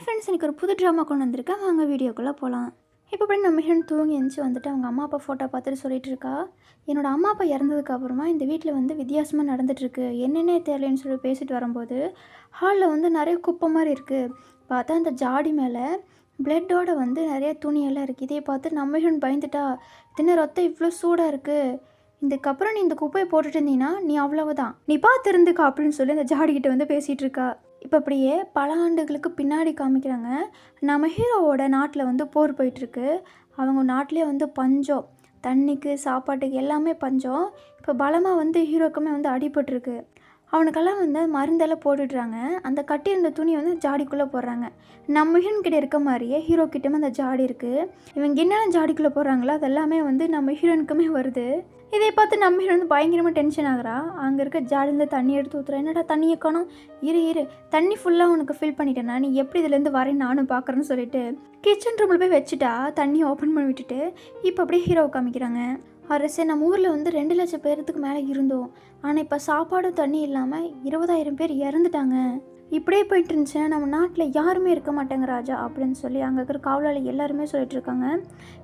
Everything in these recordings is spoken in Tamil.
ஹாய் ஃப்ரெண்ட்ஸ், எனக்கு ஒரு புது ட்ராமா கொண்டு வந்திருக்கேன். வாங்க வீடியோக்குள்ளே போகலாம். இப்போ அப்படி நம்ம ஹீரோயின் தூங்கி எழுந்துச்சி வந்துட்டு அவங்க அம்மா அப்பா ஃபோட்டோ பார்த்துட்டு சொல்லிட்டு இருக்கா, என்னோடய அம்மா அப்பா இறந்ததுக்கு அப்புறமா இந்த வீட்டில் வந்து வித்தியாசமாக நடந்துகிட்ருக்கு, என்னென்னே தெரியலன்னு சொல்லி பேசிட்டு வரும்போது ஹாலில் வந்து நிறைய குப்பை மாதிரி இருக்குது. பார்த்தா அந்த ஜாடி மேலே பிளட்டோட வந்து நிறைய துணியெல்லாம் இருக்குது. இதை பார்த்து நம்ம ஹீரோயின் பயந்துட்டா, தின ரத்தம் இவ்வளோ சூடாக இருக்குது, இதுக்கப்புறம் நீ இந்த குப்பையை போட்டுட்டு இருந்தீங்கன்னா நீ அவ்வளவுதான், நீ பார்த்து இருந்துக்கா அப்படின்னு சொல்லி அந்த ஜாடிக்கிட்ட வந்து பேசிகிட்டு இருக்கா. இப்போ அப்படியே பல ஆண்டுகளுக்கு பின்னாடி காமிக்கிறாங்க. நம்ம ஹீரோவோட நாட்டில் வந்து போர் போயிட்டுருக்கு. அவங்க நாட்டிலே வந்து பஞ்சம், தண்ணிக்கு சாப்பாட்டுக்கு எல்லாமே பஞ்சம். இப்போ பலமாக வந்து ஹீரோக்குமே வந்து அடிபட்டிருக்கு. அவனுக்கெல்லாம் வந்து மருந்தெல்லாம் போட்டுடுறாங்க. அந்த கட்டியிருந்த துணி வந்து ஜாடிக்குள்ளே போடுறாங்க. நம்ம ஹீரோன்கிட்ட இருக்க மாதிரியே ஹீரோ கிட்டே அந்த ஜாடி இருக்குது. இவங்க என்னென்ன ஜாடிக்குள்ளே போடுறாங்களோ அது எல்லாமே வந்து நம்ம ஹீரோனுக்குமே வருது. இதை பார்த்து நம்ம ஹீரோ வந்து பயங்கரமாக டென்ஷன் ஆகுறா. அங்கே இருக்க ஜாடிலேருந்து தண்ணி எடுத்து ஊற்றுறா. என்னடா தண்ணியை காணோம், இரு தண்ணி ஃபுல்லாக உனக்கு ஃபில் பண்ணிட்டேன்னா நீ எப்படி இதுலேருந்து வரேன்னு நானும் பார்க்குறேன்னு சொல்லிட்டு கிச்சன் ரூமில் போய் வச்சுட்டா. தண்ணியை ஓப்பன் பண்ணி விட்டுட்டு இப்போ அப்படியே ஹீரோவை காமிக்கிறாங்க. அரசே, நம்ம ஊரில் வந்து 2 லட்சம் பேருக்கு மேலே இருந்தோம், ஆனால் இப்போ சாப்பாடும் தண்ணி இல்லாமல் 20,000 பேர் இறந்துட்டாங்க. இப்படியே போயிட்டு இருந்துச்சுன்னா நம்ம நாட்டில் யாருமே இருக்க மாட்டாங்க ராஜா அப்படின்னு சொல்லி அங்கே இருக்கிற காவலாளி எல்லாருமே சொல்லிட்டு இருக்காங்க.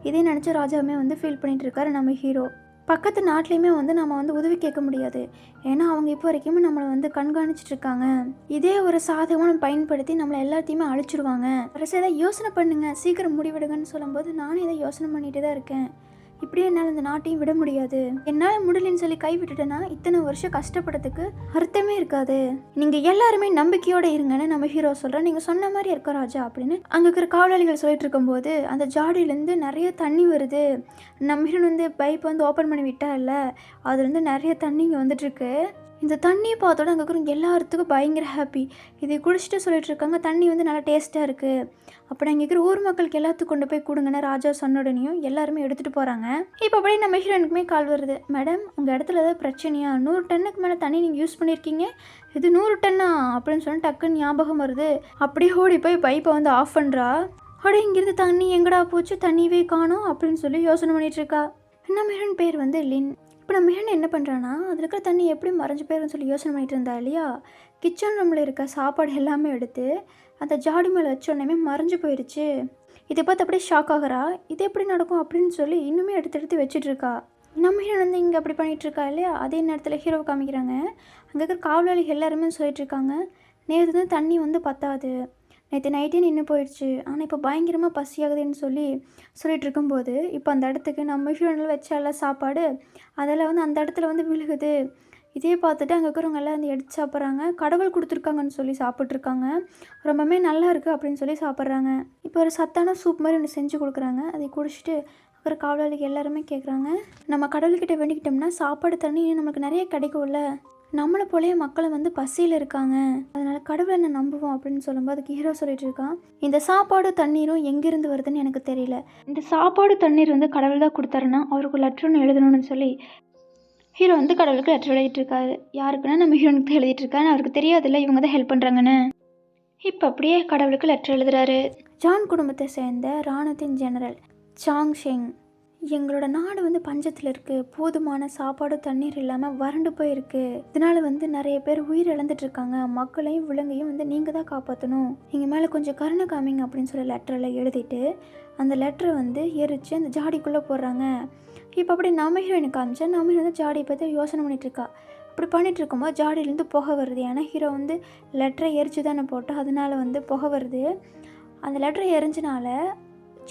இதே நினச்ச ராஜாவுமே வந்து ஃபீல் பண்ணிட்டு இருக்காரு நம்ம ஹீரோ. பக்கத்து நாட்டிலையுமே வந்து நம்ம வந்து உதவி கேட்க முடியாது, ஏன்னா அவங்க இப்போ வரைக்குமே நம்மளை வந்து கண்காணிச்சிட்டு இருக்காங்க. இதே ஒரு சாதகமாக பயன்படுத்தி நம்மளை எல்லாத்தையுமே அழிச்சிடுவாங்க. அரசு எதாவது யோசனை பண்ணுங்க, சீக்கிரம் முடிவெடுங்கன்னு சொல்லும்போது நானும் இதை யோசனை பண்ணிட்டு தான் இருக்கேன். இப்படியே என்னால் இந்த நாட்டையும் விட முடியாது, என்னால் முடியலன்னு சொல்லி கைவிட்டுட்டேன்னா இத்தனை வருஷம் கஷ்டப்பட்டதுக்கு அர்த்தமே இருக்காது. நீங்கள் எல்லாருமே நம்பிக்கையோடு இருங்கன்னு நம்ம ஹீரோ சொல்கிறேன். நீங்கள் சொன்ன மாதிரி இருக்க ராஜா அப்படின்னு அங்கே இருக்கிற காவலாளிகள் சொல்லிட்டு இருக்கும்போது அந்த ஜாடியிலேருந்து நிறைய தண்ணி வருது. நம்ம ஹீரோ வந்து பைப் வந்து ஓப்பன் பண்ணி விட்டா இல்லை, அதுலேருந்து நிறைய தண்ணி இங்கே வந்துட்டுருக்கு. இந்த தண்ணியை பார்த்தோட அங்கே இருக்கிற எல்லாத்துக்கும் பயங்கர ஹாப்பி. இதை குடிச்சிட்டு சொல்லிட்டு இருக்காங்க, தண்ணி வந்து நல்லா டேஸ்ட்டாக இருக்குது. அப்படி அங்கே இருக்கிற ஊர் மக்களுக்கு எல்லாத்துக்கும் கொண்டு போய் கொடுங்கன்னு ராஜா சொன்ன உடனேயும் எல்லாருமே எடுத்துகிட்டு போகிறாங்க. இப்போ அப்படியே நம்ம ஹீரோனுக்குமே கால் வருது. மேடம், உங்கள் இடத்துல ஏதாவது பிரச்சனையா, 100 டன்னுக்கு மேலே தண்ணி நீங்கள் யூஸ் பண்ணியிருக்கீங்க, இது 100 டன்னா அப்படின்னு சொல்லி டக்குன்னு ஞாபகம் வருது. அப்படியே ஓடி போய் பைப்பை வந்து ஆஃப் பண்ணுறா. அப்படியே இங்கிருந்து தண்ணி எங்கடா போச்சு, தண்ணியவே காணோம் அப்படின்னு சொல்லி யோசனை பண்ணிட்டு இருக்கா. நம்ம ஹீரோன் பேர் வந்து லின். இப்போ நம்ம ஹீரோன் என்ன பண்ணுறான்னா, அதில் இருக்கிற தண்ணி எப்படி மறைஞ்சு போயிருன்னு சொல்லி யோசனை பண்ணிட்டு இருந்தா இல்லையா, கிச்சன் ரூமில் இருக்க சாப்பாடு எல்லாமே எடுத்து அந்த ஜாடி மேலே வச்சோடனே மறைஞ்சு போயிடுச்சு. இதை பார்த்து அப்படியே ஷாக் ஆகிறா. இது எப்படி நடக்கும் அப்படின்னு சொல்லி இன்னுமே எடுத்து வச்சுட்டு இருக்கா. நம்ம ஹீரோ வந்து இங்கே அப்படி பண்ணிகிட்டு இருக்கா இல்லையா, அதே நேரத்தில் ஹீரோவை காமிக்கிறாங்க. அங்கே இருக்கிற காவலாளி எல்லாருமே சொல்லிட்டு இருக்காங்க, நேற்று வந்து தண்ணி வந்து பத்தாது, நேற்று நைட்டே நின்று போயிடுச்சு, ஆனால் இப்போ பயங்கரமாக பசியாகுதுன்னு சொல்லிட்டு இருக்கும்போது இப்போ அந்த இடத்துக்கு நம்ம ஹீரோனில் வச்ச எல்லாம் சாப்பாடு அதெல்லாம் வந்து அந்த இடத்துல வந்து விழுகுது. இதே பார்த்துட்டு அங்கே இருக்கிறவங்க எல்லாம் வந்து எடுத்து சாப்பிட்றாங்க. கடவுள் கொடுத்துருக்காங்கன்னு சொல்லி சாப்பிட்ருக்காங்க. ரொம்பவே நல்லா இருக்குது அப்படின்னு சொல்லி சாப்பிட்றாங்க. இப்போ ஒரு சத்தான சூப் மாதிரி ஒன்று செஞ்சு கொடுக்குறாங்க. அதை குடிச்சிட்டு அப்புறம் காவலாளிக்கு எல்லாருமே கேட்குறாங்க, நம்ம கடவுள்கிட்ட வேண்டிக்கிட்டோம்னா சாப்பாடு தண்ணி நமக்கு நிறைய கிடைக்கும்ல, நம்மளை போலயே மக்களை வந்து பசியில் இருக்காங்க, அதனால் கடவுளை என்ன நம்புவோம் அப்படின்னு சொல்லும்போது அதுக்கு ஹீரோ சொல்லிட்டு இருக்கான், இந்த சாப்பாடு தண்ணீரும் எங்கேருந்து வருதுன்னு எனக்கு தெரியல, இந்த சாப்பாடு தண்ணீர் வந்து கடவுள் தான் கொடுத்தாருன்னா அவருக்கு லெட்டர் ஒன்று எழுதணும்னு சொல்லி ஹீரோ வந்து கடவுளுக்கு லெட்டர் எழுதிட்டு இருக்காரு. யாருக்குன்னா நம்ம ஹீரோனுக்கு எழுதிட்டு இருக்காரு. அவருக்கு தெரியாதுல்ல இவங்க தான் ஹெல்ப் பண்ணுறாங்கன்னு. இப்போ அப்படியே கடவுளுக்கு லெட்டர் எழுதுறாரு. ஜான் குடும்பத்தை சேர்ந்த இராணுவத்தின் ஜெனரல் சாங் ஷெங், எங்களோட நாடு வந்து பஞ்சத்தில் இருக்குது, போதுமான சாப்பாடு தண்ணீர் இல்லாமல் வறண்டு போயிருக்கு, இதனால் வந்து நிறைய பேர் உயிர் இழந்துட்டுருக்காங்க, மக்களையும் விலங்கையும் வந்து நீங்கள் தான் காப்பாற்றணும், எங்கள் மேலே கொஞ்சம் கருணை காமிங்க அப்படின்னு சொல்லி லெட்டரில் எழுதிட்டு அந்த லெட்டரை வந்து எரித்து அந்த ஜாடிக்குள்ளே போடுறாங்க. இப்போ அப்படி நம்ம ஹீரோயினை காமிச்சா நம்ம ஹீரோ வந்து ஜாடியை பற்றி யோசனை பண்ணிகிட்ருக்கா. அப்படி பண்ணிகிட்டு இருக்கும்போது ஜாடியிலேருந்து புகை வருது. ஏன்னா ஹீரோ வந்து லெட்டரை எரிச்சு தானே போட்டால் அதனால் வந்து புகை வருது. அந்த லெட்டரை எரிஞ்சனால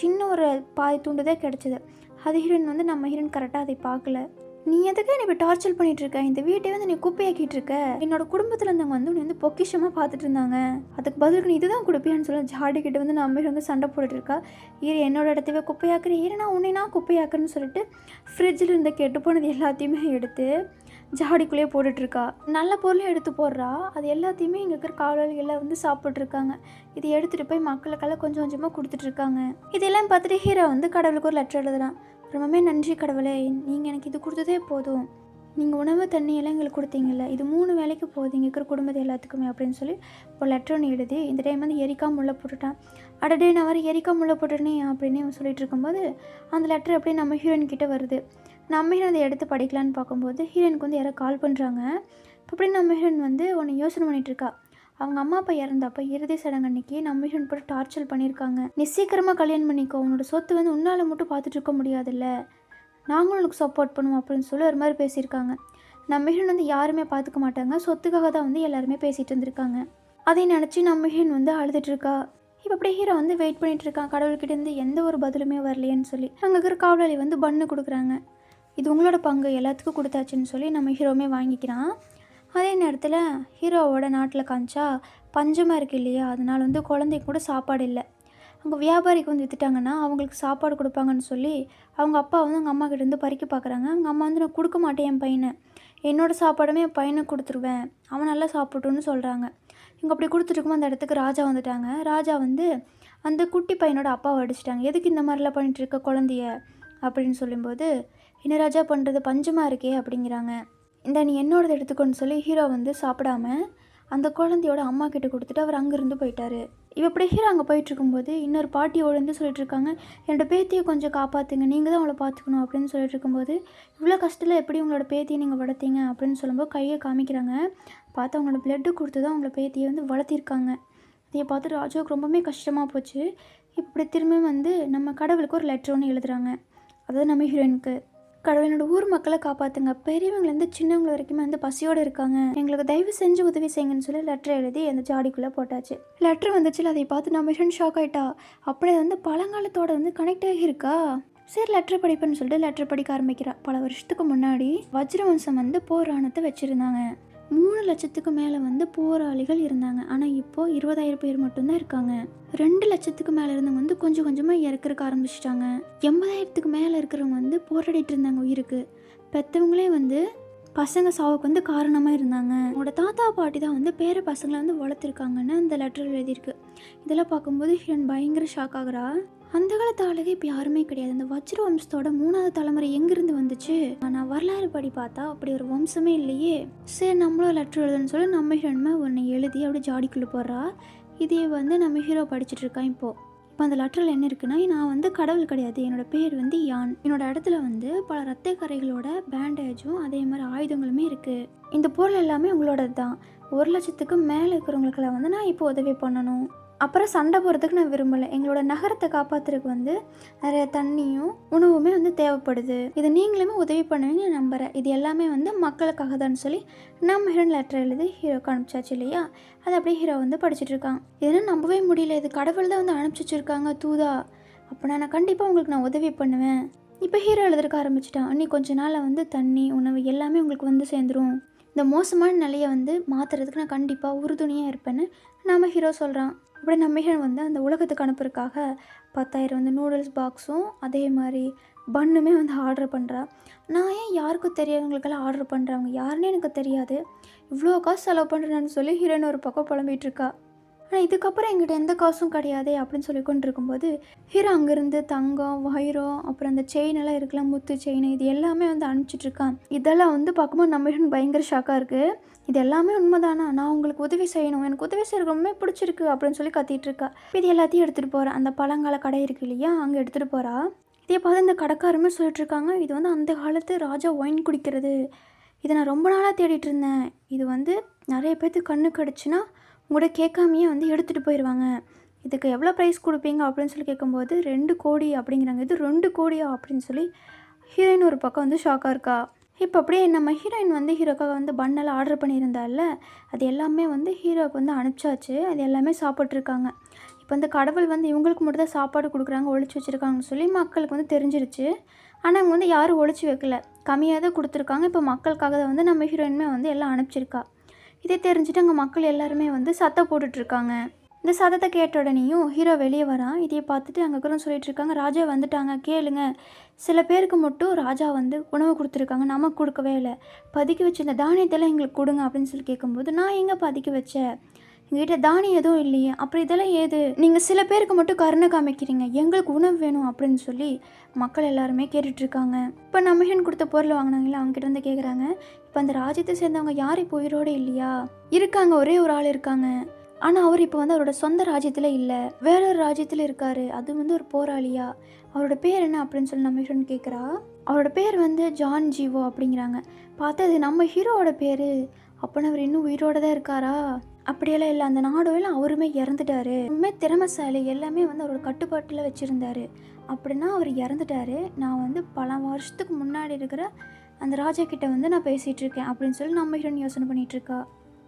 சின்ன ஒரு பாதி துண்டு தான் கிடச்சிது. அது ஹீரோயின் வந்து நம்ம ஹீரோயின் கரெக்டாக அதை பார்க்கல. நீ எதுக்கு நீ இப்போ டார்ச்சர் பண்ணிகிட்ருக்க, இந்த வீட்டை வந்து நீ குப்பையாக்கிட்டு இருக்க, என்னோட குடும்பத்தில் இருந்தவங்க வந்து நீ வந்து பொக்கிஷமாக பார்த்துட்டு இருந்தாங்க, அதுக்கு பதிலுக்கு நீ இதுதான் கொடுப்பியான்னு சொல்லி ஜாடிக்கிட்ட வந்து நம்ம வந்து சண்டை போட்டுட்டு இருக்கா. என்னோட இடத்தவே குப்பையாக்குறேன், நான் உன்னை நான் குப்பையாக்குறேன்னு சொல்லிட்டு ஃப்ரிட்ஜில் இருந்த கெட்டு போனது எல்லாத்தையுமே எடுத்து ஜாடிக்குள்ளேயே போட்டுட்ருக்கா. நல்ல பொருளையும் எடுத்து போடுறா. அது எல்லாத்தையுமே இங்கே இருக்கிற காவலாளிகள்லாம் வந்து சாப்பிட்ருக்காங்க. இதை எடுத்துகிட்டு போய் மக்களுக்கெல்லாம் கொஞ்சம் கொஞ்சமாக கொடுத்துட்ருக்காங்க. இதெல்லாம் பார்த்துட்டு ஹீரோ வந்து கடவுளுக்கு ஒரு லெட்டர் எழுதுறான். ரொம்பவே நன்றி கடவுளே, நீங்கள் எனக்கு இது கொடுத்ததே போதும், நீங்கள் உணவு தண்ணியெல்லாம் எங்களுக்கு கொடுத்தீங்கல்ல, இது 3 வேளைக்கு போதும் இங்கே இருக்கிற குடும்பத்தை எல்லாத்துக்குமே அப்படின்னு சொல்லி இப்போ லெட்டர் ஒன்று எழுதி இந்த டைம் வந்து எரிக்கா முள்ள போட்டுட்டான். அடடே நான் வர எரிக்கா முள்ள போட்டுட்டேனே அப்படின்னு சொல்லிட்டு இருக்கும்போது அந்த லெட்டர் அப்படியே நம்ம ஹீரோயின் கிட்டே வருது. நம்ம ஹீரோயின் அதை எடுத்து படிக்கலான்னு பார்க்கும்போது ஹீரோயினுக்கு வந்து யாரோ கால் பண்ணுறாங்க. இப்போ அப்படி நம்ம ஹீரோயின் வந்து ஒன்று யோசனை பண்ணிகிட்ருக்கா. அவங்க அம்மா அப்பா இறந்தப்போ இறுதி சடங்கு அன்னைக்கு நம்ம ஹீரோயின் போட்டு டார்ச்சர் பண்ணியிருக்காங்க. நீ சீக்கிரமாக கல்யாணம் பண்ணிக்கோ, உன்னோட சொத்து வந்து உன்னால் மட்டும் பார்த்துட்டு இருக்க முடியாதுல்ல, நாங்களும் உனக்கு சப்போர்ட் பண்ணுவோம் அப்படின்னு சொல்லி ஒரு மாதிரி பேசியிருக்காங்க. நம்ம ஹீரோயின் வந்து யாருமே பார்த்துக்க மாட்டாங்க, சொத்துக்காக தான் வந்து எல்லாருமே பேசிகிட்டு இருந்திருக்காங்க. அதை நினச்சி நம்ம ஹீரோயின் வந்து அழுதுட்டுருக்கா. இப்போ அப்படியே ஹீரோ வந்து வெயிட் பண்ணிட்டு இருக்கான், கடவுள்கிட்டேருந்து எந்த ஒரு பதிலுமே வரலையேன்னு சொல்லி. அங்கே இருக்கிற காவலாளி வந்து பண்ணு கொடுக்குறாங்க. இது உங்களோட பங்கு, எல்லாத்துக்கும் கொடுத்தாச்சுன்னு சொல்லி நம்ம ஹீரோவுமே வாங்கிக்கிறான். அதே நேரத்தில் ஹீரோவோட நாட்டில் காமிச்சா பஞ்சமாக இருக்குது இல்லையா, அதனால் வந்து குழந்தைக்கு கூட சாப்பாடு இல்லை. அங்கே வியாபாரிக்கு வந்து விற்றுட்டாங்கன்னா அவங்களுக்கு சாப்பாடு கொடுப்பாங்கன்னு சொல்லி அவங்க அப்பா வந்து அவங்க அம்மா கிட்டேருந்து பறிக்க பார்க்குறாங்க. அவங்க அம்மா வந்து நான் கொடுக்க மாட்டேன் என் பையனை, என்னோடய சாப்பாடுமே என் பையனுக்கு கொடுத்துருவேன், அவன் நல்லா சாப்பிட்டுன்னு சொல்கிறாங்க. இங்கே அப்படி கொடுத்துருக்கும்போது அந்த இடத்துக்கு ராஜா வந்துட்டாங்க. ராஜா வந்து அந்த குட்டி பையனோட அப்பாவை அடிச்சிட்டாங்க. எதுக்கு இந்த மாதிரிலாம் பண்ணிகிட்டு இருக்க குழந்தைய அப்படின்னு சொல்லும்போது, என்ன ராஜா பண்ணுறது, பஞ்சமாக இருக்கே அப்படிங்கிறாங்க. இந்த நீ என்னோடது எடுத்துக்கோன்னு சொல்லி ஹீரோ வந்து சாப்பிடாம அந்த குழந்தையோட அம்மா கிட்ட கொடுத்துட்டு அவர் அங்கேருந்து போயிட்டார். இவ அப்படியே ஹீரோ அங்கே போயிட்டுருக்கும்போது இன்னொரு பாட்டியோட வந்து சொல்லிட்டு இருக்காங்க, என்னோடய பேத்தியை கொஞ்சம் காப்பாற்றுங்க, நீங்கள் தான் அவளை பார்த்துக்கணும் அப்படின்னு சொல்லிட்டு இருக்கும்போது, இவ்வளோ கஷ்டத்தில் எப்படி உங்களோட பேத்தியை நீங்கள் வளர்த்தீங்க அப்படின்னு சொல்லும்போது கையை காமிக்கிறாங்க. பார்த்து அவங்களோட பிளட்டு கொடுத்து தான் அவங்களோட பேத்தியை வந்து வளர்த்திருக்காங்க. இதை பார்த்து ராஜாவுக்கு ரொம்பவே கஷ்டமாக போச்சு. இப்படி திரும்பி வந்து நம்ம கடவுளுக்கு ஒரு லெட்டர் ஒன்று எழுதுகிறாங்க. அதாவது நம்ம ஹீரோயினுக்கு, கடவுளோட ஊர் மக்களை காப்பாற்றுங்க, பெரியவங்கலேருந்து சின்னவங்க வரைக்குமே வந்து பசியோடு இருக்காங்க, எங்களுக்கு தயவு செஞ்சு உதவி செய்யுங்கன்னு சொல்லி லெட்டர் எழுதி அந்த ஜாடிக்குள்ளே போட்டாச்சு. லெட்டர் வந்துச்சுல, அதை பார்த்து நம்ம ஹீரோயின் ஷாக் ஆகிட்டா. அப்படியே வந்து பழங்காலத்தோட வந்து கனெக்ட் ஆகியிருக்கா. சரி லெட்டர் படிப்பேன்னு சொல்லிட்டு லெட்டர் படிக்க ஆரம்பிக்கிறா. பல வருஷத்துக்கு முன்னாடி வஜ்ரவம்சம் வந்து போராணத்தை வச்சுருந்தாங்க. 3 லட்சத்துக்கு மேலே வந்து போராளிகள் இருந்தாங்க. ஆனால் இப்போது 20,000 பேர் மட்டும்தான் இருக்காங்க. 2 லட்சத்துக்கு மேலே இருந்தவங்க வந்து கொஞ்சம் கொஞ்சமாக இறக்குறக்க ஆரம்பிச்சிட்டாங்க. 80,000த்துக்கு மேலே இருக்கிறவங்க வந்து போராடிட்டு இருந்தாங்க உயிருக்கு. பெற்றவங்களே வந்து பசங்க சாவுக்கு வந்து காரணமாக இருந்தாங்க. அவங்களோட தாத்தா பாட்டி தான் வந்து பேர பசங்களை வந்து வளர்த்துருக்காங்கன்னு அந்த லெட்டரில் எழுதியிருக்கு. இதெல்லாம் பார்க்கும்போது ஹீரோயின் பயங்கர ஷாக் ஆகுறா. அந்த காலத்து ஆளுகே இப்போ யாருமே கிடையாது. அந்த வஜ்ர வம்சத்தோட 3வது தலைமுறை எங்கேருந்து வந்துச்சு? ஆனால் வரலாறு படி பார்த்தா அப்படி ஒரு வம்சமே இல்லையே. சரி நம்மளும் லெட்டர் எழுதுன்னு சொல்லி நம்ம ஹீரோயின்மே ஒன்று எழுதி அப்படியே ஜாடிக்குள்ளே போடுறா. இதே வந்து நம்ம ஹீரோ படிச்சுட்டு இருக்கான். இப்போ அந்த லெட்டரில் என்ன இருக்குன்னா, நான் வந்து கடவுள் கிடையாது, என்னோடய பேர் வந்து யான், என்னோடய இடத்துல வந்து பல ரத்த கரைகளோட பேண்டேஜும் அதே மாதிரி ஆயுதங்களுமே இருக்குது. இந்த பொருள் எல்லாமே உங்களோடது தான். 1 லட்சத்துக்கு மேலே இருக்கிறவங்களுக்கெல்லாம் வந்து நான் இப்போ உதவி பண்ணணும். அப்புறம் சண்டை போகிறதுக்கு நான் விரும்பலை. எங்களோட நகரத்தை காப்பாற்றுறதுக்கு வந்து நிறைய தண்ணியும் உணவுமே வந்து தேவைப்படுது. இதை நீங்களுமே உதவி பண்ணுவீங்க நம்புகிறேன். இது எல்லாமே வந்து மக்களுக்காக தான் சொல்லி நம்ம ஹீரோயின் லெட்டர் எழுதி ஹீரோக்கு அனுப்பிச்சாச்சு இல்லையா. அதை அப்படியே ஹீரோ வந்து படிச்சுட்டு இருக்கான். இதெல்லாம் நம்பவே முடியல, இது கடவுள் தான் வந்து அனுப்பிச்சி வச்சுருக்காங்க தூதா, அப்படின்னா நான் கண்டிப்பாக உங்களுக்கு நான் உதவி பண்ணுவேன். இப்போ ஹீரோ எழுதுறக்க ஆரம்பிச்சிட்டான். இன்னும் கொஞ்ச நாளில் வந்து தண்ணி உணவு எல்லாமே உங்களுக்கு வந்து சேர்ந்துடும். இந்த மோசமான நிலையை வந்து மாற்றுறதுக்கு நான் கண்டிப்பாக உறுதுணையாக இருப்பேன்னு நம்ம ஹீரோ சொல்கிறான். அப்படியே நம்ம ஹீரோ வந்து அந்த உலகத்துக்கு அனுப்புறதுக்காக 10,000 வந்து நூடுல்ஸ் பாக்ஸும் அதே மாதிரி பண்ணுமே வந்து ஆர்டர் பண்ணுறா. நான் ஏன் யாருக்கும் தெரியாதவங்களுக்கெல்லாம் ஆர்டர் பண்ணுறவங்க யாருன்னே எனக்கு தெரியாது, இவ்வளோ காசு செலவு பண்ணுறேன்னு சொல்லி ஹீரோயின் ஒரு பக்கம் புலம்பிகிட்டு இருக்கா. ஆனால் இதுக்கப்புறம் எங்கிட்ட எந்த காசும் கிடையாதே அப்படின்னு சொல்லி கொண்டு இருக்கும்போது ஹீரோ அங்கேருந்து தங்கம் வைரம் அப்புறம் அந்த செயின் எல்லாம் இருக்கலாம், முத்து செயின், இது எல்லாமே வந்து அனுப்பிச்சிட்ருக்கான். இதெல்லாம் வந்து பார்க்கும்போது நம்ம ஹீரோயின் பயங்கர ஷாக்காக இருக்குது. இது எல்லாமே உண்மைதானா, நான் உங்களுக்கு உதவி செய்யணும், எனக்கு உதவி செய்ய ரொம்ப பிடிச்சிருக்கு அப்படின்னு சொல்லி கத்திட்டு இருக்கா. இது எல்லாத்தையும் எடுத்துகிட்டு போகிறேன், அந்த பழங்கால கடை இருக்கு இல்லையா அங்கே எடுத்துகிட்டு போகிறா. இதே பார்த்து இந்த கடைக்காரமே சொல்லிட்டு இருக்காங்க, இது வந்து அந்த காலத்து ராஜா ஒயின் குடிக்கிறது, இதை நான் ரொம்ப நாளாக தேடிட்டு இருந்தேன், இது வந்து நிறைய பேர்த்துக்கு கண்ணு கிடச்சுன்னா உங்கள்கிட்ட கேட்காமையே வந்து எடுத்துகிட்டு போயிடுவாங்க, இதுக்கு எவ்வளோ ப்ரைஸ் கொடுப்பீங்க அப்படின்னு சொல்லி கேட்கும்போது 2 கோடி அப்படிங்கிறாங்க. இது 2 கோடியா அப்படின்னு சொல்லி ஹீரோயின் ஒரு பக்கம் வந்து ஷாக்காக இருக்கா. இப்போ அப்படியே நம்ம ஹீரோயின் வந்து ஹீரோக்காக வந்து பண்ணெல்லாம் ஆர்டர் பண்ணியிருந்தால அது எல்லாமே வந்து ஹீரோவுக்கு வந்து அனுப்பிச்சாச்சு. அது எல்லாமே சாப்பிட்ருக்காங்க. இப்போ இந்த கடவுள் வந்து இவங்களுக்கு மட்டும் தான் சாப்பாடு கொடுக்குறாங்க, ஒழிச்சு வச்சுருக்காங்கன்னு சொல்லி மக்களுக்கு வந்து தெரிஞ்சிருச்சு. ஆனால் அவங்க வந்து யாரும் ஒழிச்சு வைக்கல, கம்மியாக தான் கொடுத்துருக்காங்க. இப்போ மக்களுக்காக தான் வந்து நம்ம ஹீரோயினுமே வந்து எல்லாம் அனுப்பிச்சிருக்கா. இதே தெரிஞ்சுட்டு அங்கே மக்கள் எல்லாருமே வந்து சத்தம் போட்டுட்ருக்காங்க. இந்த சத்தத்தை கேட்ட உடனேயும் ஹீரோ வெளியே வரான். இதையை பார்த்துட்டு அங்கே கூட சொல்லிட்டு இருக்காங்க, ராஜா வந்துட்டாங்க கேளுங்க, சில பேருக்கு மட்டும் ராஜா வந்து உணவு கொடுத்துருக்காங்க, நமக்கு கொடுக்கவே இல்லை, பதுக்கி வச்சு இந்த தானியத்தெல்லாம் எங்களுக்கு கொடுங்க அப்படின்னு சொல்லி கேட்கும்போது, நான் எங்கே பதுக்கி வச்சேன், எங்ககிட்ட தானியம் எதுவும் இல்லையே, அப்புறம் இதெல்லாம் ஏது, நீங்கள் சில பேருக்கு மட்டும் கருணை காமிக்கிறீங்க, எங்களுக்கு உணவு வேணும் அப்படின்னு சொல்லி மக்கள் எல்லாருமே கேட்டுட்ருக்காங்க. இப்போ நம்ம ஹீரோயின் கொடுத்த பொருள் வாங்கினாங்களே அவங்ககிட்ட வந்து கேட்குறாங்க, இப்போ அந்த ராஜ்யத்தை சேர்ந்தவங்க யார் இப்போ உயிரோடு இல்லையா? இருக்காங்க, ஒரே ஒரு ஆள் இருக்காங்க, ஆனால் அவர் இப்போ வந்து அவரோட சொந்த ராஜ்யத்தில் இல்லை, வேற ஒரு ராஜ்யத்தில் இருக்கார், அது வந்து ஒரு போராளியா, அவரோட பேர் என்ன அப்படின்னு சொல்லி நம்ம ஹீரோயின் கேட்குறா. அவரோட பேர் வந்து ஜான் ஜீவோ அப்படிங்கிறாங்க. பார்த்தா அது நம்ம ஹீரோவோட பேர், அப்போனா அவர் இன்னும் உயிரோடு தான் இருக்காரா? அப்படியெல்லாம் இல்லை, அந்த நாடோவில் அவருமே இறந்துட்டாரு. உண்மை திறமைசாலி, எல்லாமே வந்து அவரோட கட்டுப்பாட்டில் வச்சுருந்தாரு. அப்படின்னா அவர் இறந்துட்டாரு. நான் வந்து பல வருஷத்துக்கு முன்னாடி இருக்கிற அந்த ராஜா கிட்ட வந்து நான் பேசிகிட்டு இருக்கேன் அப்படின்னு சொல்லி நம்ம ஹீரோயின் யோசனை பண்ணிகிட்ருக்கா.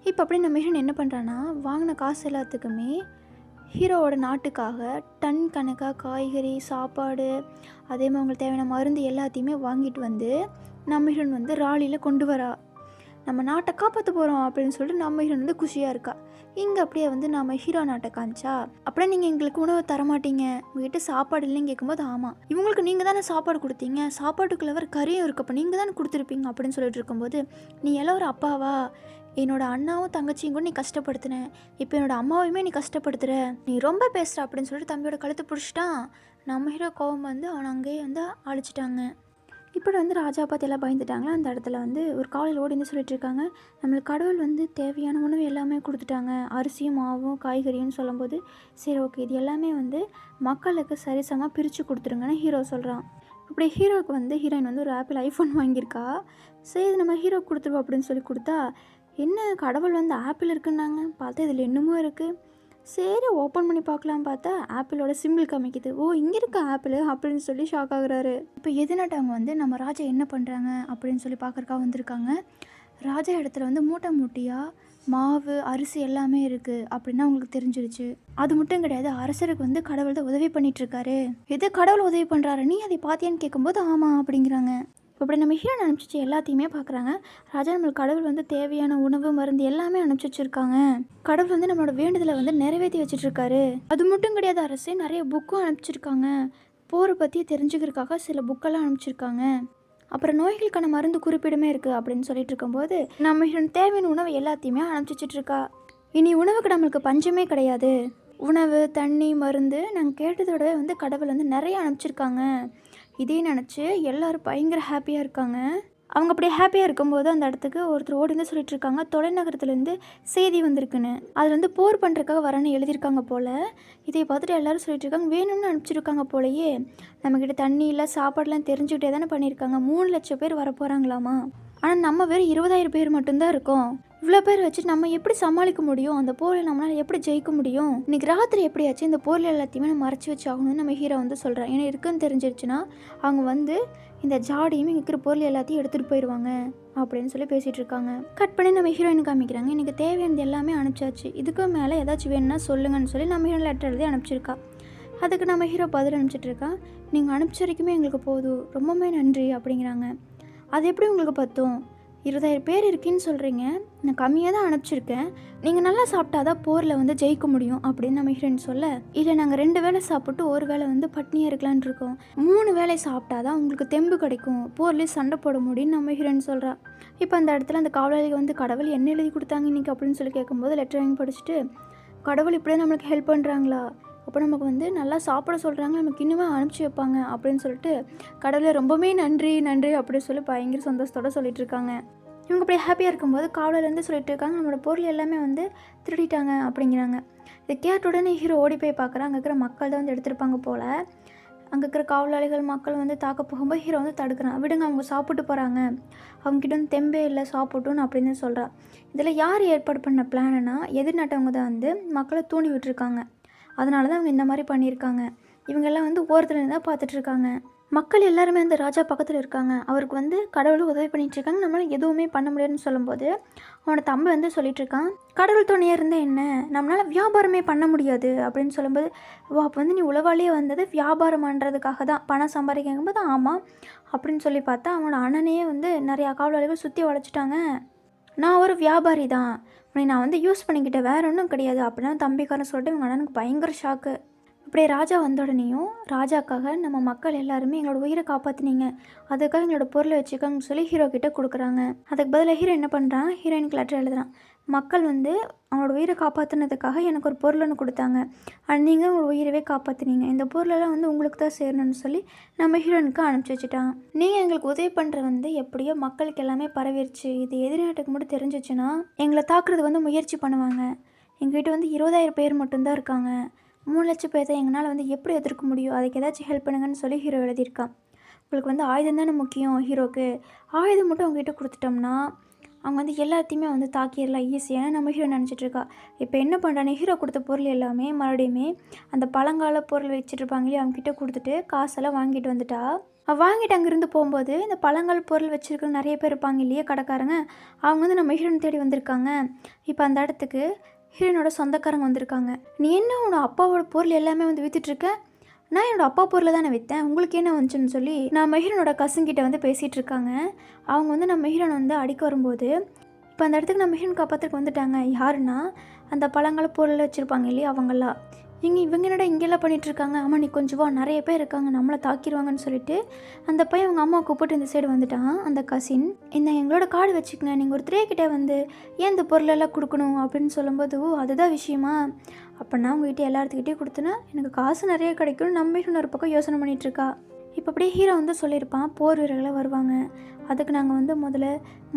இப்போ அப்படி நம்ம ஹீரோயின் என்ன பண்ணுறான்னா, வாங்கின காசு எல்லாத்துக்குமே ஹீரோவோட நாட்டுக்காக டன் கணக்காக காய்கறி, சாப்பாடு, அதே மாதிரி அவங்களுக்கு தேவையான மருந்து எல்லாத்தையுமே வாங்கிட்டு வந்து நம்ம ஹீரோயின் வந்து ராலியில் கொண்டு வரா. நம்ம நாட்டை காப்பாற்ற போகிறோம் அப்படின்னு சொல்லிட்டு நம்ம ஹீரோயின் வந்து குஷியாக இருக்கா. இங்கே அப்படியே வந்து நம்ம ஹீரோ நாட்டை காமிச்சா, அப்படியே நீங்கள் எங்களுக்கு உணவு தரமாட்டீங்க, உங்ககிட்ட சாப்பாடு இல்லைன்னு கேட்கும்போது, ஆமாம் இவங்களுக்கு நீங்கள் தானே சாப்பாடு கொடுத்தீங்க, சாப்பாட்டுக்குள்ள வர கறியும் இருக்கப்போ நீங்கள் தானே கொடுத்துருப்பீங்க அப்படின்னு சொல்லிட்டு இருக்கும்போது, நீ எல்லாம் ஒரு அப்பாவா, என்னோட அண்ணாவும் தங்கச்சியும் கூட நீ கஷ்டப்படுத்தின, இப்போ என்னோட அம்மாவையுமே நீ கஷ்டப்படுத்துகிற, நீ ரொம்ப பேசுகிற அப்படின்னு சொல்லிட்டு தம்பியோட கழுத்தை பிடிச்சிட்டான். நம்ம ஹீரோ கோவம் வந்து அவனை அங்கேயே வந்து அழிச்சிட்டாங்க. இப்படி வந்து ராஜா பார்த்து எல்லாம் பயந்துட்டாங்களா. அந்த இடத்துல வந்து ஒரு காலையில் ஓடி வந்து சொல்லிட்டு இருக்காங்க, நம்மளுக்கு கடவுள் வந்து தேவையான உணவு எல்லாமே கொடுத்துட்டாங்க, அரிசியும் மாவும் காய்கறின்னு சொல்லும்போது, சரி ஓகே இது எல்லாமே வந்து மக்களுக்கு சரிசமாக பிரித்து கொடுத்துருங்கன்னு ஹீரோ சொல்கிறான். இப்படி ஹீரோவுக்கு வந்து ஹீரோயின் வந்து ஒரு ஆப்பிள் ஐஃபோன் வாங்கியிருக்கா. சரி இது நம்ம ஹீரோ கொடுத்துருவோம் அப்படின்னு சொல்லி கொடுத்தா, என்ன கடவுள் வந்து ஆப்பிள் இருக்குன்னாங்க, பார்த்தா இதில் என்னமோ இருக்குது, சரி ஓப்பன் பண்ணி பார்க்கலாம் பார்த்தா ஆப்பிளோட சிம்பிள் காமிக்குது. ஓ இங்கே இருக்க ஆப்பிள் அப்படின்னு சொல்லி ஷாக் ஆகுறாரு. இப்போ எதுனாட்டவங்க வந்து நம்ம ராஜா என்ன பண்ணுறாங்க அப்படின்னு சொல்லி பார்க்குறக்கா வந்திருக்காங்க. ராஜா இடத்துல வந்து மூட்டை மூட்டையாக மாவு அரிசி எல்லாமே இருக்குது அப்படின்னு அவங்களுக்கு தெரிஞ்சிருச்சு. அது மட்டும் கிடையாது, அரசருக்கு வந்து கடவுள் தான் உதவி பண்ணிகிட்ருக்காரு. எது கடவுள் உதவி பண்ணுறாரு, நீ அதை பார்த்தியான்னு கேட்கும்போது ஆமாம் அப்படிங்கிறாங்க. இப்படி நம்ம ஹீரோன் அனுப்பிச்சிச்சு எல்லாத்தையுமே பார்க்குறாங்க. ராஜா நம்மளுக்கு கடவுள் வந்து தேவையான உணவு மருந்து எல்லாமே அனுப்பிச்சி வச்சுருக்காங்க. கடவுள் வந்து நம்மளோட வேண்டுதலை வந்து நிறைவேற்றி வச்சுட்ருக்காரு. அது மட்டும் கிடையாது, அரசே நிறைய புக்கும் அனுப்பிச்சிருக்காங்க. போரை பற்றி தெரிஞ்சுக்கிறதுக்காக சில புக்கெல்லாம் அனுப்பிச்சிருக்காங்க. அப்புறம் நோய்களுக்கான மருந்து குறிப்பிடுமே இருக்குது அப்படின்னு சொல்லிட்டு இருக்கும்போது, நம்ம ஹீரோன் தேவையான உணவு எல்லாத்தையுமே அனுப்பிச்சிட்ருக்கா. இனி உணவுக்கு நம்மளுக்கு பஞ்சமே கிடையாது. உணவு தண்ணி மருந்து நாங்கள் கேட்டதோட வந்து கடவுள் வந்து நிறைய அனுப்பிச்சிருக்காங்க. இதே நினச்சி எல்லோரும் பயங்கர ஹாப்பியாக இருக்காங்க. அவங்க அப்படியே ஹாப்பியாக இருக்கும்போது அந்த இடத்துக்கு ஒருத்தர் ஓடி வந்து சொல்லிட்டு இருக்காங்க, தொலைநகரத்துலேருந்து செய்தி வந்திருக்குன்னு. அதில் வந்து போர் பண்ணுறதுக்காக வரேன்னு எழுதியிருக்காங்க போல். இதை பார்த்துட்டு எல்லோரும் சொல்லிட்டு இருக்காங்க, வேணும்னு அனுப்பிச்சிருக்காங்க போலையே, நம்மக்கிட்ட தண்ணி இல்லை சாப்பாடெலாம் தெரிஞ்சுக்கிட்டே தானே பண்ணியிருக்காங்க, 3 லட்சம் பேர் வர போகிறாங்களாமா. ஆனால் நம்ம வெறும் 20,000 பேர் மட்டும்தான் இருக்கோம். இவ்வளோ பேர் வச்சு நம்ம எப்படி சமாளிக்க முடியும், அந்த போரில் நம்மளால் எப்படி ஜெயிக்க முடியும், இன்றைக்கி ராத்திரி எப்படியாச்சு இந்த போரில் எல்லாத்தையுமே நம்ம மறைச்சி வச்சு ஆகணும்னு நம்ம ஹீரோ வந்து சொல்கிறேன். ஏன்னா இருக்குன்னு தெரிஞ்சிருச்சுன்னா அவங்க வந்து இந்த ஜாடியும் இங்கே இருக்கிற பொருள் எல்லாத்தையும் எடுத்துகிட்டு போயிடுவாங்க அப்படின்னு சொல்லி பேசிகிட்டு இருக்காங்க. கட் பண்ணி நம்ம ஹீரோயின் காமிக்கிறாங்க, எனக்கு தேவையானது எல்லாமே அனுப்பிச்சாச்சு, இதுக்கு மேலே ஏதாச்சும் வேணும்னா சொல்லுங்கன்னு சொல்லி நம்ம ஹீரோயின் லெட்டர் எழுதி அனுப்பிச்சிருக்கா. அதுக்கு நம்ம ஹீரோ பதில் அனுப்பிச்சிட்ருக்கா, நீங்கள் அனுப்பிச்ச வரைக்குமே எங்களுக்கு போதும், ரொம்பவே நன்றி அப்படிங்கிறாங்க. அது எப்படி உங்களுக்கு பத்தும், 20,000 பேர் இருக்குன்னு சொல்கிறீங்க, நான் கம்மியாக தான் அனுப்பிச்சிருக்கேன், நீங்கள் நல்லா சாப்பிட்டா தான் போரில் வந்து ஜெயிக்க முடியும் அப்படின்னு நம்ம ஹீரோயின் சொல்ல, இல்லை நாங்கள் 2 வேளை சாப்பிட்டு ஒரு வேளை வந்து பட்னியாக இருக்கலான் இருக்கோம், 3 வேளை சாப்பிட்டா தான் உங்களுக்கு தெம்பு கிடைக்கும், போர்லேயே சண்டை போட முடியும்னு நம்ம ஹீரோயின் சொல்கிறா. இப்போ அந்த இடத்துல அந்த காவலாளிகள் வந்து கடவுள் என்ன எழுதி கொடுத்தாங்க இன்றைக்கி அப்படின்னு சொல்லி கேட்கும்போது லெட்டர் வாங்கி படிச்சுட்டு, கடவுள் இப்படியே நம்மளுக்கு ஹெல்ப் பண்ணுறாங்களா, அப்போ நமக்கு வந்து நல்லா சாப்பிட சொல்கிறாங்க, நமக்கு இன்னுமே அனுப்பிச்சி வைப்பாங்க அப்படின்னு சொல்லிட்டு கடவுளை ரொம்பவே நன்றி நன்றி அப்படின்னு சொல்லி பயங்கர சந்தோஷத்தோடு சொல்லிட்டு இருக்காங்க. இவங்க அப்படியே ஹாப்பியாக இருக்கும்போது காவலர்லேருந்து சொல்லிட்டு இருக்காங்க, நம்மளோட பொருள் எல்லாமே வந்து திருடிட்டாங்க அப்படிங்கிறாங்க. இதை கேட்ட உடனே ஹீரோ ஓடி போய் பார்க்குறாங்க, அங்கே இருக்கிற மக்கள் தான் வந்து எடுத்திருப்பாங்க போல். அங்கே இருக்கிற காவலாளிகள் மக்கள் வந்து தாக்க போகும்போது ஹீரோ வந்து தடுக்கிறான், விடுங்க அவங்க சாப்பிட்டு போகிறாங்க, அவங்ககிட்ட வந்து தெம்பே இல்லை சாப்பிட்டுன்னு அப்படின்னு சொல்கிறா. இதில் யார் ஏற்பாடு பண்ண பிளான்னா எதிர்நாட்டவங்க தான் வந்து மக்களை தூண்டி விட்டுருக்காங்க. அதனால தான் அவங்க இந்த மாதிரி பண்ணியிருக்காங்க. இவங்கெல்லாம் வந்து ஓரத்தில் தான் பார்த்துட்ருக்காங்க. மக்கள் எல்லாருமே அந்த ராஜா பக்கத்தில் இருக்காங்க, அவருக்கு வந்து கடவுள் உதவி பண்ணிகிட்ருக்காங்க, நம்மளால் எதுவுமே பண்ண முடியாதுன்னு சொல்லும்போது அவனோட தம்பி வந்து சொல்லிகிட்ருக்கான், கடவுள் துணையாக இருந்தால் என்ன, நம்மளால் வியாபாரமே பண்ண முடியாது அப்படின்னு சொல்லும்போது, ஓ அப்போ வந்து நீ உலகாலேயே வந்தது வியாபாரம் பண்ணுறதுக்காக தான், பணம் சம்பாதிக்கும்போது ஆமாம் அப்படின்னு சொல்லி பார்த்தா அவனோட அண்ணனையே வந்து நிறையா காவலாளிகள் சுற்றி வளைச்சிட்டாங்க. நான் ஒரு வியாபாரி தான், உன்னை நான் வந்து யூஸ் பண்ணிக்கிட்டேன், வேறு ஒன்றும் கிடையாது அப்படின்னு தம்பிக்காரன் சொல்லிட்டு இவங்க அண்ணனுக்கு பயங்கர ஷாக்கு. அப்படியே ராஜா வந்த உடனேயும் ராஜாக்காக நம்ம மக்கள் எல்லாருமே எங்களோட உயிரை காப்பாற்றினீங்க, அதுக்காக எங்களோட பொருளை வச்சுக்கோங்கன்னு சொல்லி ஹீரோ கிட்டே கொடுக்குறாங்க. அதுக்கு பதிலாக ஹீரோ என்ன பண்ணுறான், ஹீரோயினுக்கு லெட்டர் எழுதுறான், மக்கள் வந்து அவங்களோட உயிரை காப்பாற்றினதுக்காக எனக்கு ஒரு பொருள் ஒன்று கொடுத்தாங்க, அது நீங்கள் உங்களோட உயிரவே காப்பாற்றினீங்க, இந்த பொருளெல்லாம் வந்து உங்களுக்கு தான் சேரணும்னு சொல்லி நம்ம ஹீரோயினுக்கு அனுப்பிச்சி வச்சுட்டான். நீங்கள் எங்களுக்கு உதவி பண்ணுற வந்து எப்படியோ மக்களுக்கு எல்லாமே பரவிடுச்சு, இது எதிர்நாட்டுக்கு மட்டும் தெரிஞ்சிச்சுன்னா எங்களை தாக்குறதுக்கு வந்து முயற்சி பண்ணுவாங்க, எங்ககிட்ட வந்து 20,000 பேர் மட்டும்தான் இருக்காங்க, 3 லட்சம் பேர் தான், எங்களால் வந்து எப்படி எதிர்க்க முடியும், அதுக்கு ஏதாச்சும் ஹெல்ப் பண்ணுங்கன்னு சொல்லி ஹீரோ எழுதியிருக்கான். உங்களுக்கு வந்து ஆயுதம் தானே முக்கியம், ஹீரோக்கு ஆயுதம் மட்டும் அவங்ககிட்ட கொடுத்துட்டோம்னா அவங்க வந்து எல்லாத்தையுமே வந்து தாக்கிடலாம் ஈஸியாக நம்ம ஹீரோ நினச்சிட்ருக்கா. இப்போ என்ன பண்ணுறானே, ஹீரோ கொடுத்த பொருள் எல்லாமே மறுபடியுமே அந்த பழங்கால பொருள் வச்சுட்ருப்பாங்க இல்லையா, அவங்ககிட்ட கொடுத்துட்டு காசெல்லாம் வாங்கிட்டு வந்துட்டா. வாங்கிட்டு அங்கேருந்து போகும்போது இந்த பழங்கால பொருள் வச்சுருக்க நிறைய பேர் இருப்பாங்க இல்லையா கடைக்காரங்க, அவங்க வந்து நம்ம ஹீரோனை தேடி வந்திருக்காங்க. இப்போ அந்த இடத்துக்கு ஹீரோனோட சொந்தக்காரங்க வந்திருக்காங்க. நீ என்ன உன்னோட அப்பாவோட பொருள் எல்லாமே வந்து விற்றுட்ருக்க? நான் என்னோடய அப்பா பொருளை தானே விற்றேன், உங்களுக்கு என்ன வந்துச்சுன்னு சொல்லி நான் மெஹீரனோட கசங்கிட்ட வந்து பேசிகிட்டு இருக்காங்க. அவங்க வந்து நம்ம மெஹீரனை வந்து அடிக்க வரும்போது இப்போ அந்த இடத்துக்கு நம்ம மெஹீரன் காப்பாற்றுக்கு வந்துட்டாங்க. யாருன்னா அந்த பழங்கால பொருள் வச்சுருப்பாங்க இல்லையா அவங்களாம். இவங்க என்னடா இங்கெல்லாம் பண்ணிகிட்ருக்காங்க, ஆமாம் நீ கொஞ்சம் வா, நிறைய பேர் இருக்காங்க, நம்மளை தாக்கிடுவாங்கன்னு சொல்லிட்டு அந்த பையன் அவங்க அம்மா கூப்பிட்டு இந்த சைடு வந்துட்டான். அந்த கசின், இந்த எங்களோட கார்டு வச்சுக்கங்க, நீங்கள் ஒரு திரைக்கிட்டே வந்து ஏன் இந்த பொருளெல்லாம் கொடுக்கணும் அப்படின்னு சொல்லும்போது, ஓ அதுதான் விஷயமா, அப்படின்னா உங்ககிட்ட எல்லாத்துக்கிட்டே கொடுத்தனா எனக்கு காசு நிறைய கிடைக்கும், நம்ம இன்னொரு பக்கம் யோசனை பண்ணிகிட்ருக்கா. இப்போ அப்படியே ஹீரோ வந்து சொல்லியிருப்பான், போர் வீரர்களாக வருவாங்க, அதுக்கு நாங்கள் வந்து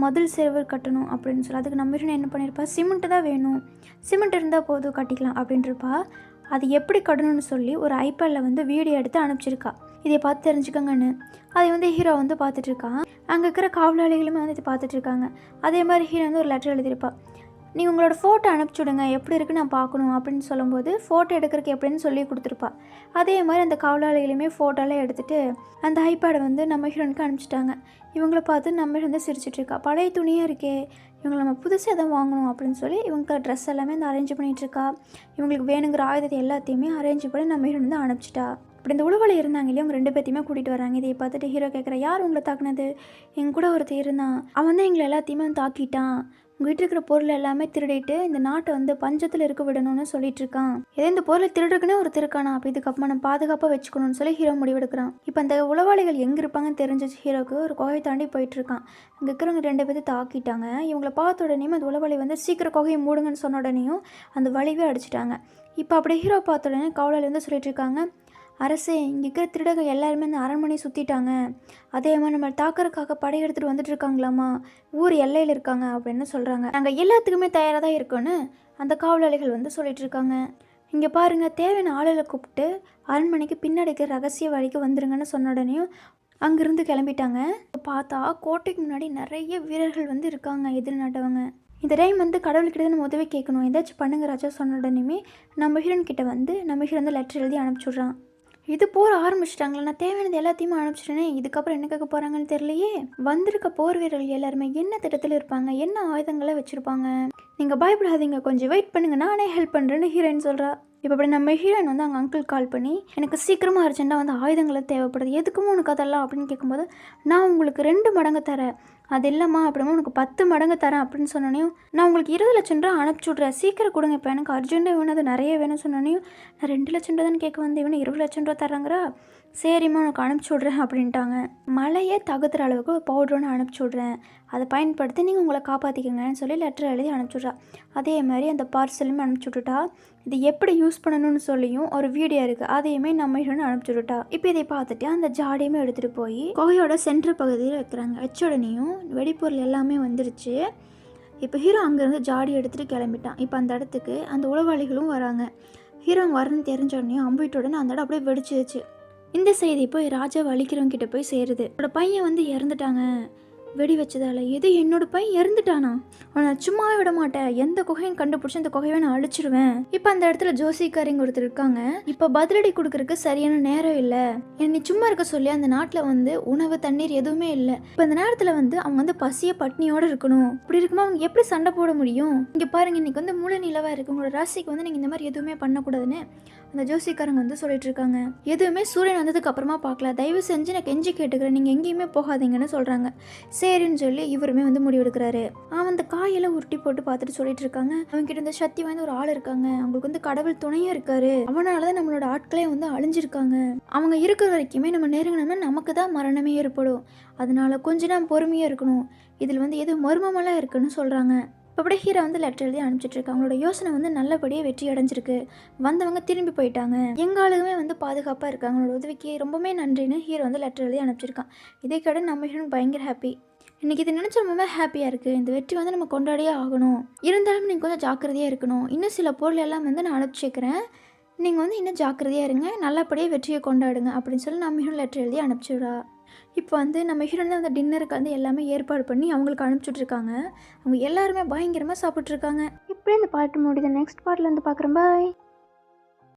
மதில் சேவர் கட்டணும் அப்படின்னு சொல்லி. அதுக்கு நம்ம என்ன பண்ணியிருப்பா, சிமெண்ட்டு தான் வேணும், சிமெண்ட் இருந்தால் போதும் கட்டிக்கலாம் அப்படின்றப்பா. அது எப்படி கட்டணும்னு சொல்லி ஒரு ஐபேடில் வந்து வீடியோ எடுத்து அனுப்பிச்சிருக்கா, இதை பார்த்து தெரிஞ்சுக்கோங்கன்னு. அதை வந்து ஹீரோ வந்து பார்த்துட்ருக்கான். அங்கே இருக்கிற காவலாளிகளுமே வந்து இதை பார்த்துட்ருக்காங்க. அதே மாதிரி ஹீரோ வந்து ஒரு லெட்டர் எழுதியிருப்பா, நீங்கள் உங்களோட ஃபோட்டோ அனுப்பிச்சுடுங்க, எப்படி இருக்குன்னு நான் பார்க்கணும் அப்படின்னு சொல்லும்போது ஃபோட்டோ எடுக்கிறதுக்கு எப்படின்னு சொல்லி கொடுத்துருப்பா. அதே மாதிரி அந்த காவலாளிகளையுமே ஃபோட்டோலாம் எடுத்துகிட்டு அந்த ஐபேடை வந்து நம்ம ஹீரோனுக்கு அனுப்பிச்சிட்டாங்க. இவங்களை பார்த்து நம்ம வந்து சிரிச்சிட்ருக்கா, பழைய துணியாக இருக்கே, இவங்களை நம்ம புதுசாக எதாவது வாங்கணும் அப்படின்னு சொல்லி இவங்க ட்ரெஸ் எல்லாமே வந்து அரேஞ்ச் பண்ணிகிட்ருக்கா. இவங்களுக்கு வேணுங்கிற ஆயுதத்தை எல்லாத்தையுமே அரேஞ்ச் பண்ணி நம்ம ஹீரோ வந்து அனுப்பிச்சிட்டா. அப்படி இந்த உளவாளி இருந்தாங்க இல்லையா, அவங்க 2 பேர்த்தையுமே கூட்டிகிட்டு வராங்க. இதை பார்த்துட்டு ஹீரோ கேட்குறா, யார் உங்களை தாக்குனது? எங்க கூட ஒருத்தர் இருந்தான், அவன் தான் எங்களை எல்லாத்தையுமே வந்து தாக்கிட்டான், உங்கள்கிட்ட இருக்கிற பொருள் எல்லாமே திருடிட்டு இந்த நாட்டை வந்து பஞ்சத்தில் இருக்க விடணும்னு சொல்லிட்டு இருக்கான். ஏதோ இந்த பொருளை திருடுக்குன்னே ஒரு திருக்கானா, அப்போ இதுக்கப்புறமா நம்ம பாதுகாப்பாக வச்சுக்கணும்னு சொல்லி ஹீரோ முடிவெடுக்கிறான். இப்போ அந்த உளவாளிகள் எங்கே இருப்பாங்கன்னு தெரிஞ்சிச்சு ஹீரோக்கு. ஒரு குகையை தாண்டி போயிட்டுருக்கான். இங்கே இருக்கிறவங்க 2 பேர்த்து தாக்கிட்டாங்க. இவங்களை பார்த்த உடனேயும் அந்த உளவாளி வந்து சீக்கிரம் குகையை மூடுங்கன்னு சொன்ன உடனேயும் அந்த வலிவே அடிச்சிட்டாங்க. இப்போ அப்படி ஹீரோ பார்த்த உடனே காவலாளி வந்து சொல்லிட்டு இருக்காங்க, அரசே இங்கே இருக்கிற திருடங்க எல்லாருமே இந்த அரண்மனையை சுற்றிட்டாங்க, அதே மாதிரி நம்ம தாக்கறதுக்காக படை எடுத்துகிட்டு வந்துட்டு இருக்காங்களாமா, ஊர் எல்லையில் இருக்காங்க அப்படின்னு சொல்கிறாங்க. நாங்கள் எல்லாத்துக்குமே தயாராக தான் இருக்கோன்னு அந்த காவலாளிகள் வந்து சொல்லிட்டு இருக்காங்க. இங்கே பாருங்கள், தேவையான ஆளுகளை கூப்பிட்டு அரண்மனைக்கு பின்னாடி இருக்கிற ரகசிய வழிக்கு வந்துருங்கன்னு சொன்ன உடனேயும் அங்கேருந்து கிளம்பிட்டாங்க. பார்த்தா கோட்டைக்கு முன்னாடி நிறைய வீரர்கள் வந்து இருக்காங்க எதிர்நாட்டவங்க. இந்த டைம் வந்து கடவுள்கிட்ட நம்ம உதவி கேட்கணும், ஏதாச்சும் பண்ணுங்க ராஜா சொன்ன உடனேயுமே நம்ம ஹீரோன் கிட்ட வந்து நம்ம ஹீரோ வந்து லெட்டர் எழுதி அனுப்பிச்சுட்றான். இது போர் ஆரம்பிச்சிட்டாங்களா, நான் தேவையானது எல்லாத்தையுமே அனுப்பிச்சிட்டேனே, இதுக்கப்புறம் என்ன கேட்க போகிறாங்கன்னு தெரியலையே. வந்திருக்க போர் வீரர்கள் எல்லாருமே என்ன திட்டத்தில் இருப்பாங்க, என்ன ஆயுதங்களை வச்சுருப்பாங்க, நீங்கள் பயப்படாதீங்க, கொஞ்சம் வெயிட் பண்ணுங்க, நானே ஹெல்ப் பண்ணுறேன்னு ஹீரோயின் சொல்கிறா. இப்போ அப்படி நம்ம ஹீரோயின் வந்து அவங்க அங்கிள் கால் பண்ணி, எனக்கு சீக்கிரமாக அர்ஜென்ட்டாக வந்து ஆயுதங்களை தேவைப்படுது, எதுக்குமோ உனக்கு அதெல்லாம் அப்படின்னு கேட்கும்போது, நான் உங்களுக்கு 2 மடங்கு தரேன், அது இல்லைம்மா அப்படிமா உனக்கு 10 மடங்கு தரேன் அப்படின்னு சொன்னோனையும், நான் உங்களுக்கு 20 லட்சம் ரூபா அனுப்பிச்சி விட்றேன், சீக்கிரம் கொடுங்க, இப்போ எனக்கு அர்ஜென்ட்டாக வேணும், அது நிறைய வேணும்னு சொன்னோனையும், நான் 2 லட்சம் ரூபா தான் கேட்க வந்து இவனு 20 லட்சம் ரூபா தராங்கிறா. சரிம்மா உனக்கு அனுப்பிச்சி விட்றேன் அப்படின்ட்டாங்க. மழையே தகுத்துற அளவுக்கு ஒரு பவுடர் ஒன்று அனுப்பிச்சி விட்றேன், அதை பயன்படுத்தி நீங்கள் உங்களை காப்பாற்றிக்கங்கன்னு சொல்லி லெட்டர் எழுதி அனுப்பிச்சுட்றா. அதே மாதிரி அந்த பார்சலுமே அனுப்பிச்சி விட்டுட்டா. இது எப்படி யூஸ் பண்ணணும்னு சொல்லியும் ஒரு வீடியோ இருக்குது, அதையுமே நம்ம ஹீரோன்னு அனுப்பிச்சி விட்டுட்டா. இப்போ இதை பார்த்துட்டு அந்த ஜாடியுமே எடுத்துகிட்டு போய் குகையோட சென்டர் பகுதியில் வைக்கிறாங்க. வச்ச உடனேயும் வெடிப்பொருள் எல்லாமே வந்துருச்சு. இப்போ ஹீரோ அங்கேருந்து ஜாடி எடுத்துகிட்டு கிளம்பிட்டான். இப்போ அந்த இடத்துக்கு அந்த உளவாளிகளும் வராங்க. ஹீரோ வரணும்னு தெரிஞ்ச உடனே அம்பிட்ட உடனே அந்த இடம் அப்படியே வெடிச்சிருச்சு. இந்த செய்தி போய் ராஜா வலிக்கிறவங்க கிட்ட போய் சேருது. என்னோட பையன் வந்து இறந்துட்டாங்க வெடி வச்சதால. எது, என்னோட பையன் இறந்துட்டானா? அவனை சும்மாவே விட மாட்டேன், எந்த குகையும் கண்டுபிடிச்சி அந்த குகையை நான் அழிச்சிருவேன். இப்போ அந்த இடத்துல ஜோசிக்காரங்க ஒருத்தர் இருக்காங்க. இப்போ பதிலடி கொடுக்கறதுக்கு சரியான நேரம் இல்லை, என்னை சும்மா இருக்க சொல்லி அந்த நாட்டில் வந்து உணவு தண்ணீர் எதுவுமே இல்லை. இப்போ அந்த நேரத்தில் வந்து அவங்க வந்து பசிய பட்னியோடு இருக்கணும். இப்படி இருக்கும்போது அவங்க எப்படி சண்டை போட முடியும்? இங்கே பாருங்க, இன்னைக்கு வந்து முழு நிலவாக இருக்குது, உங்களோட ராசிக்கு வந்து நீங்கள் இந்த மாதிரி எதுவுமே பண்ணக்கூடாதுன்னு அந்த ஜோசிக்காரங்க வந்து சொல்லிட்டு இருக்காங்க. எதுவுமே சூரியன் வந்ததுக்கு அப்புறமா பார்க்கலாம், தயவு செஞ்சு நான் கெஞ்சி கேட்டுக்கிறேன், நீங்கள் எங்கேயுமே போகாதீங்கன்னு சொல்கிறாங்க. சரின்னு சொல்லி இவருமே வந்து முடிவெடுக்கிறாரு. அந்த காயெல்லாம் உருட்டி போட்டு பார்த்துட்டு சொல்லிட்டு இருக்காங்க, அவங்க கிட்ட இந்த சக்தி வாய்ந்த ஒரு ஆள் இருக்காங்க, அவங்களுக்கு வந்து கடவுள் துணையாக இருக்காரு, அவனாலதான் நம்மளோட ஆட்களே வந்து அழிஞ்சிருக்காங்க, அவங்க இருக்கிற வரைக்குமே நம்ம நெருங்கினோம்னா நமக்கு தான் மரணமே ஏற்படும், அதனால கொஞ்சம் நாம் பொறுமையாக இருக்கணும், இதில் வந்து எது மர்மமெல்லாம் இருக்குன்னு சொல்கிறாங்க. இப்போ அப்படியே ஹீரோ வந்து லெட்டர் எழுதி அனுப்பிச்சிட்ருக்காங்க. அவங்களோட யோசனை வந்து நல்லபடியாக வெற்றி அடைஞ்சிருக்கு. வந்தவங்க திரும்பி போயிட்டாங்க, எங்காலுமே வந்து பாதுகாப்பாக இருக்காங்க, அவங்களோட உதவிக்கு ரொம்பவே நன்றின்னு ஹீரோ வந்து லெட்டர் எழுதி அனுப்பிச்சிருக்கான். இதே கடை நம்ம ஹீரோ பயங்கர ஹாப்பி. இன்றைக்கி இதை நினச்ச ரொம்பவே ஹாப்பியாக இருக்குது. இந்த வெற்றி வந்து நம்ம கொண்டாடியே ஆகணும், இருந்தாலும் நீங்கள் கொஞ்சம் ஜாக்கிரதையாக இருக்கணும், இன்னும் சில பொருள் எல்லாம் வந்து நான் அனுப்பிச்சிக்கிறேன், நீங்கள் வந்து இன்னும் ஜாக்கிரதையாக இருங்க, நல்லபடியாக வெற்றியை கொண்டாடுங்க அப்படின்னு சொல்லி நம்ம ஹீரோ லெட்டர் எழுதி அனுப்பிச்சிடுறா. இப்போ வந்து நம்ம ஹீரோயின் அந்த டின்னருக்கு வந்து எல்லாமே ஏற்பாடு பண்ணி அவங்களுக்கு அனுப்பிச்சுட்ருக்காங்க. அவங்க எல்லாருமே பயங்கரமாக சாப்பிட்ருக்காங்க. இப்படியே இந்த பாட்டு முடியுது. நெக்ஸ்ட் பார்ட்டில் வந்து பார்க்குறேன். பாய்.